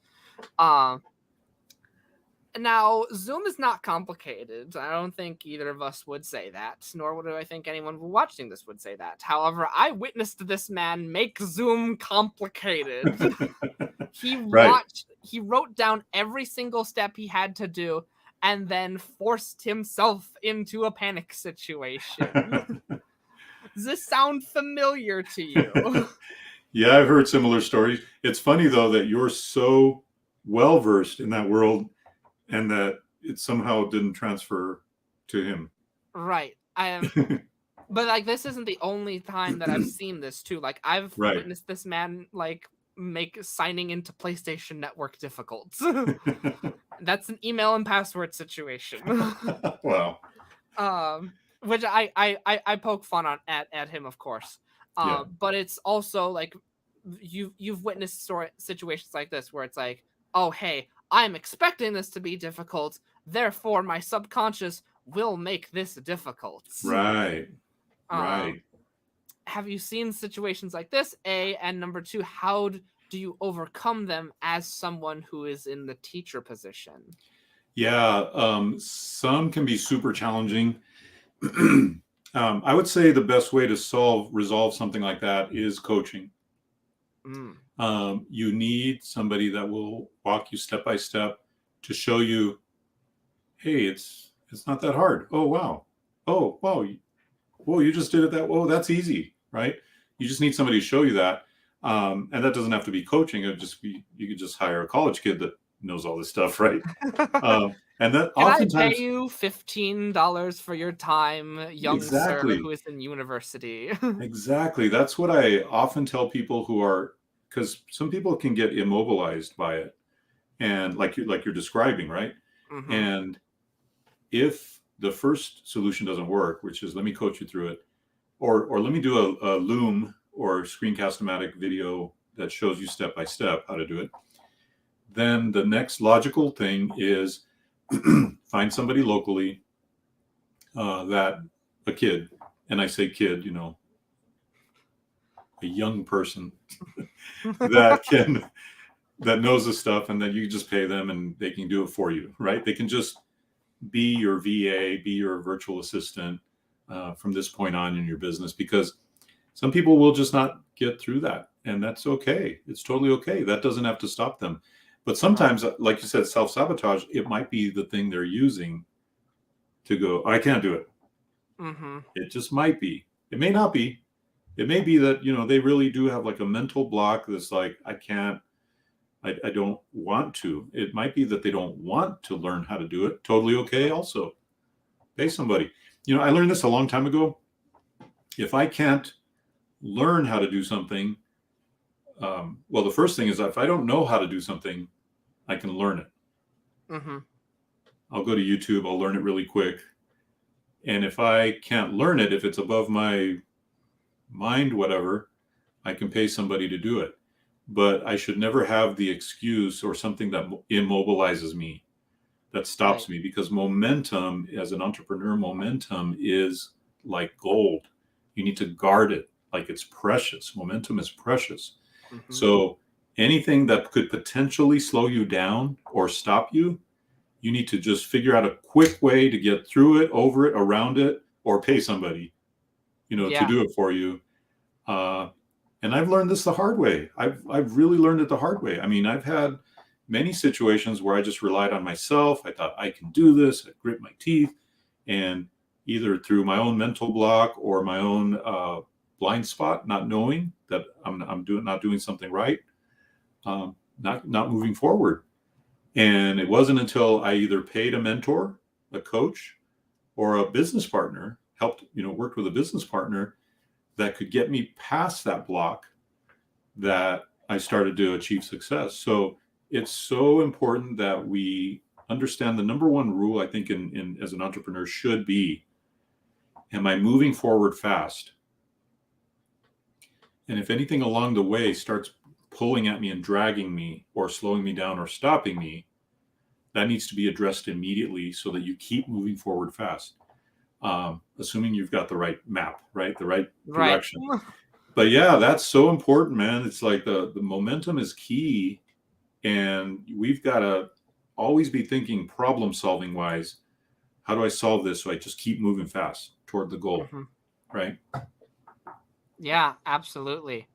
Now, Zoom is not complicated. I don't think either of us would say that, nor do I think anyone watching this would say that. However, I witnessed this man make Zoom complicated. He wrote down every single step he had to do and then forced himself into a panic situation. Does this sound familiar to you? Yeah, I've heard similar stories. It's funny, though, that you're so well-versed in that world and that it somehow didn't transfer to him. Right. I am. But like, this isn't the only time that I've seen this too. Like, I've witnessed this man like make signing into PlayStation Network difficult. That's an email and password situation. Wow. Which I poke fun at him, of course. But it's also like you've witnessed situations like this where it's like, oh hey, I'm expecting this to be difficult, therefore my subconscious will make this difficult. Right. Have you seen situations like this? A, and number two, how do you overcome them as someone who is in the teacher position? Yeah, some can be super challenging. I would say the best way to resolve something like that is coaching. You need somebody that will walk you step by step to show you, hey, it's not that hard. Oh, wow. Oh, wow. Whoa, you just did it that. Whoa, that's easy, right? You just need somebody to show you that. And that doesn't have to be coaching. It just be, you could just hire a college kid that knows all this stuff, right? And that Can oftentimes I pay you $15 for your time, young sir who is in university? Exactly. That's what I often tell people who are, because some people can get immobilized by it. and like you're describing, right? Mm-hmm. And if the first solution doesn't work, which is let me coach you through it, or let me do a Loom or Screencast-O-Matic video that shows you step by step how to do it, then the next logical thing is find somebody locally that a kid, and I say kid, a young person that knows the stuff, and then you just pay them and they can do it for you, right? They can just be your VA, be your virtual assistant from this point on in your business, because some people will just not get through that, and that's okay. It's totally okay. That doesn't have to stop them. But sometimes, like you said, self-sabotage, it might be the thing they're using to go, I can't do it. Mm-hmm. It just might be. It may not be. It may be that, they really do have like a mental block that's like, I can't, I don't want to. It might be that they don't want to learn how to do it. Totally okay also. Pay somebody. I learned this a long time ago. If I can't learn how to do something, well, the first thing is if I don't know how to do something, I can learn it. Mm-hmm. I'll go to YouTube. I'll learn it really quick. And if I can't learn it, if it's above my mind, whatever, I can pay somebody to do it. But I should never have the excuse or something that immobilizes me, that stops me, because momentum, as an entrepreneur, momentum is like gold. You need to guard it like it's precious. Momentum is precious. Mm-hmm. So anything that could potentially slow you down or stop you, you need to just figure out a quick way to get through it, over it, around it, or pay somebody, to do it for you. And I've learned this the hard way. I've really learned it the hard way. I mean, I've had many situations where I just relied on myself. I thought I can do this. I grit my teeth, and either through my own mental block or my own blind spot, not knowing that I'm not doing something right, not moving forward. And it wasn't until I either paid a mentor, a coach, or a business partner, worked with a business partner that could get me past that block, that I started to achieve success. So it's so important that we understand the number one rule, I think, in as an entrepreneur should be, am I moving forward fast? And if anything along the way starts pulling at me and dragging me or slowing me down or stopping me, that needs to be addressed immediately so that you keep moving forward fast. Assuming you've got the right map, right? The right direction. But yeah, that's so important, man. It's like the momentum is key, and we've got to always be thinking problem solving wise. How do I solve this so I just keep moving fast toward the goal, right? Yeah, absolutely.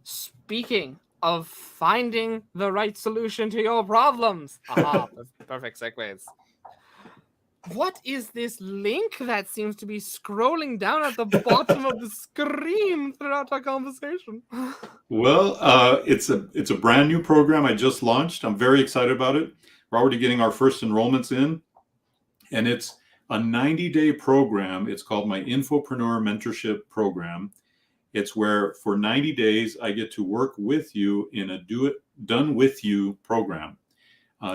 Speaking of finding the right solution to your problems. Perfect segues. What is this link that seems to be scrolling down at the bottom of the screen throughout our conversation? Well, it's a brand new program I just launched. I'm very excited about it. We're already getting our first enrollments in, and it's a 90-day program. It's called my Infopreneur Mentorship program. It's where for 90 days I get to work with you in a done with you program.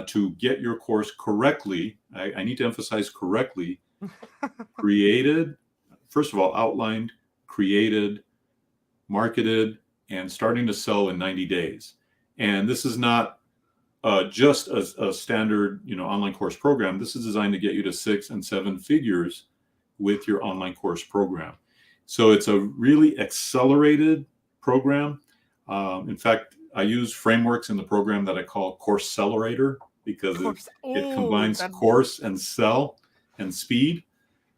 To get your course correctly, I need to emphasize correctly, created, first of all, outlined, created, marketed, and starting to sell in 90 days. And this is not just a standard, online course program. This is designed to get you to 6 and 7 figures with your online course program. So it's a really accelerated program. In fact, I use frameworks in the program that I call Course Accelerator, because it combines course and sell and speed.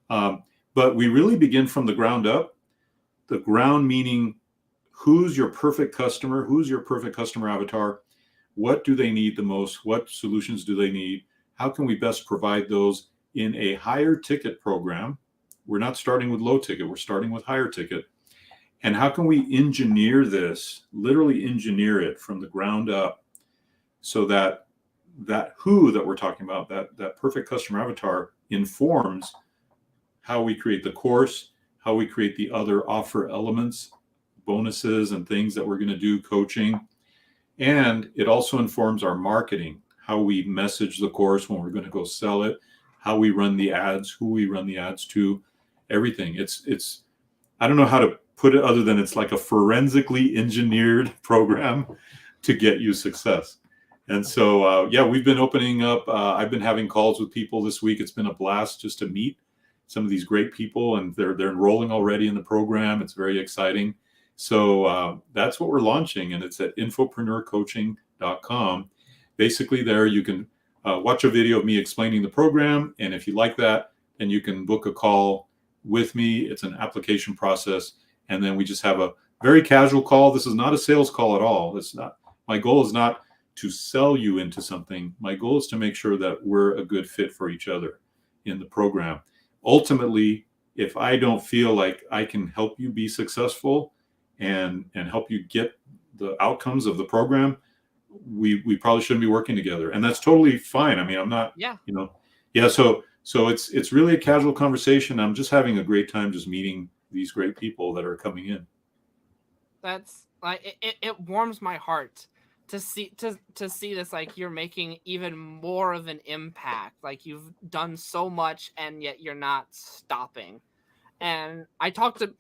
But we really begin from the ground up. The ground meaning, who's your perfect customer? Who's your perfect customer avatar? What do they need the most? What solutions do they need? How can we best provide those in a higher ticket program? We're not starting with low ticket. We're starting with higher ticket. And how can we engineer this, literally engineer it from the ground up, so that who that we're talking about, that perfect customer avatar, informs how we create the course, how we create the other offer elements, bonuses and things that we're going to do, coaching. And it also informs our marketing, how we message the course when we're going to go sell it, how we run the ads, who we run the ads to, everything. It's I don't know how to put it other than it's like a forensically engineered program to get you success. And so, yeah, we've been opening up. I've been having calls with people this week. It's been a blast just to meet some of these great people, and they're enrolling already in the program. It's very exciting. So that's what we're launching, and it's at infopreneurcoaching.com. Basically, there you can watch a video of me explaining the program, and if you like that, then you can book a call with me. It's an application process, and then we just have a very casual call. This is not a sales call at all. It's not. My goal is not to sell you into something. My goal is to make sure that we're a good fit for each other in the program. Ultimately, if I don't feel like I can help you be successful and help you get the outcomes of the program, we probably shouldn't be working together. And that's totally fine. I mean, I'm not, so it's really a casual conversation. I'm just having a great time just meeting these great people that are coming in. That's like, it warms my heart to see this, like, you're making even more of an impact. Like, you've done so much and yet you're not stopping. And I talk to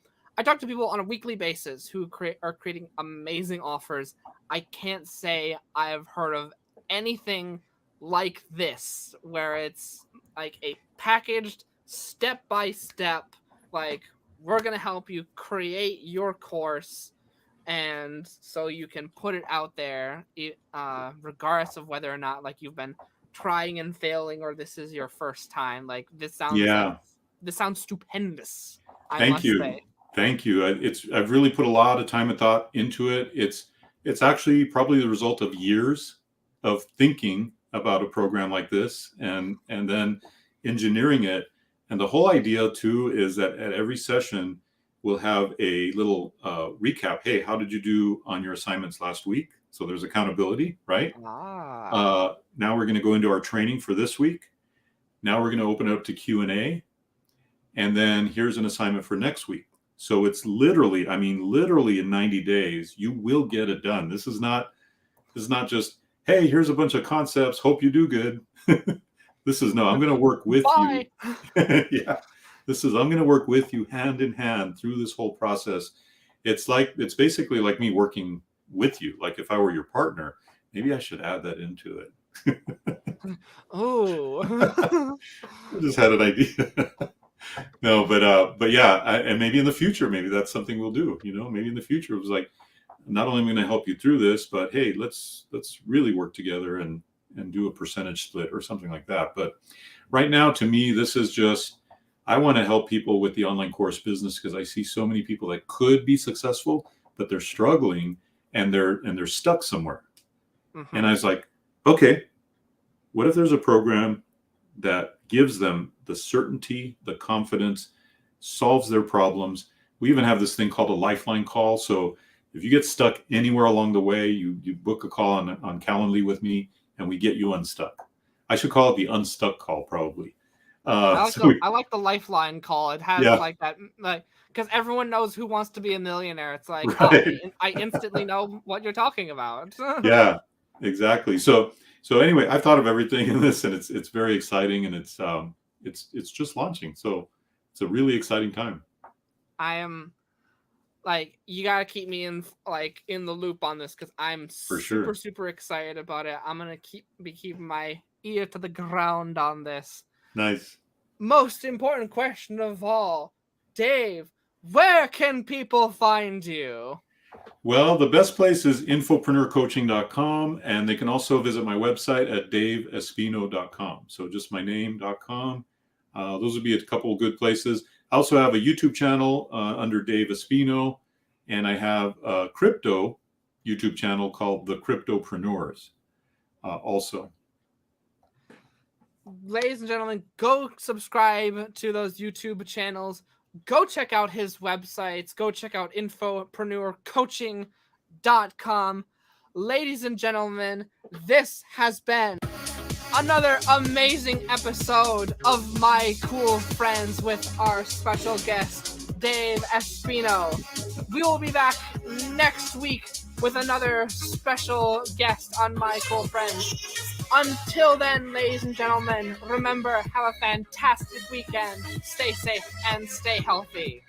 people on a weekly basis who are creating amazing offers. I can't say I've heard of anything like this, where it's like a packaged step-by-step, like, we're going to help you create your course, and so you can put it out there, regardless of whether or not, like, you've been trying and failing, or this is your first time. Like, this sounds stupendous. Thank you. Thank you. I've really put a lot of time and thought into it. It's actually probably the result of years of thinking about a program like this and then engineering it. And the whole idea too is that at every session we'll have a little recap. Hey, how did you do on your assignments last week? So there's accountability, right? Now we're going to go into our training for this week. Now we're going to open it up to Q&A. And then here's an assignment for next week. So it's literally in 90 days, you will get it done. This is not just, hey, here's a bunch of concepts, hope you do good. I'm going to work with you. Yeah. I'm going to work with you hand in hand through this whole process. It's basically like me working with you. Like, if I were your partner, maybe I should add that into it. Oh, I just had an idea. No, but yeah, and maybe in the future, maybe that's something we'll do. Maybe in the future it was like, not only am I going to help you through this, but hey, let's really work together and do a percentage split or something like that. But right now, to me, this is just, I want to help people with the online course business, because I see so many people that could be successful, but they're struggling and they're stuck somewhere. Mm-hmm. And I was like, okay, what if there's a program that gives them the certainty, the confidence, solves their problems? We even have this thing called a lifeline call. So if you get stuck anywhere along the way, you book a call on Calendly with me, and we get you unstuck. I should call it the unstuck call, probably. I like the lifeline call. It has like that, like, because everyone knows Who Wants to Be a Millionaire. It's like, right. I instantly know what you're talking about. Yeah, exactly. So anyway, I've thought of everything in this, and it's very exciting, and it's just launching. So it's a really exciting time. I am, like, you gotta keep me in the loop on this, because I'm super excited about it. I'm gonna be keeping my ear to the ground on this. Nice. Most important question of all, Dave, where can people find you? Well, the best place is infopreneurcoaching.com, and they can also visit my website at daveespino.com. So just my name.com. Those would be a couple of good places. I also have a YouTube channel under Dave Espino, and I have a crypto YouTube channel called The Cryptopreneurs also. Ladies and gentlemen, go subscribe to those YouTube channels. Go check out his websites. Go check out infopreneurcoaching.com. Ladies and gentlemen, this has been another amazing episode of My Cool Friends with our special guest, Dave Espino. We will be back next week with another special guest on My Cool Friends. Until then, ladies and gentlemen, remember, have a fantastic weekend. Stay safe and stay healthy.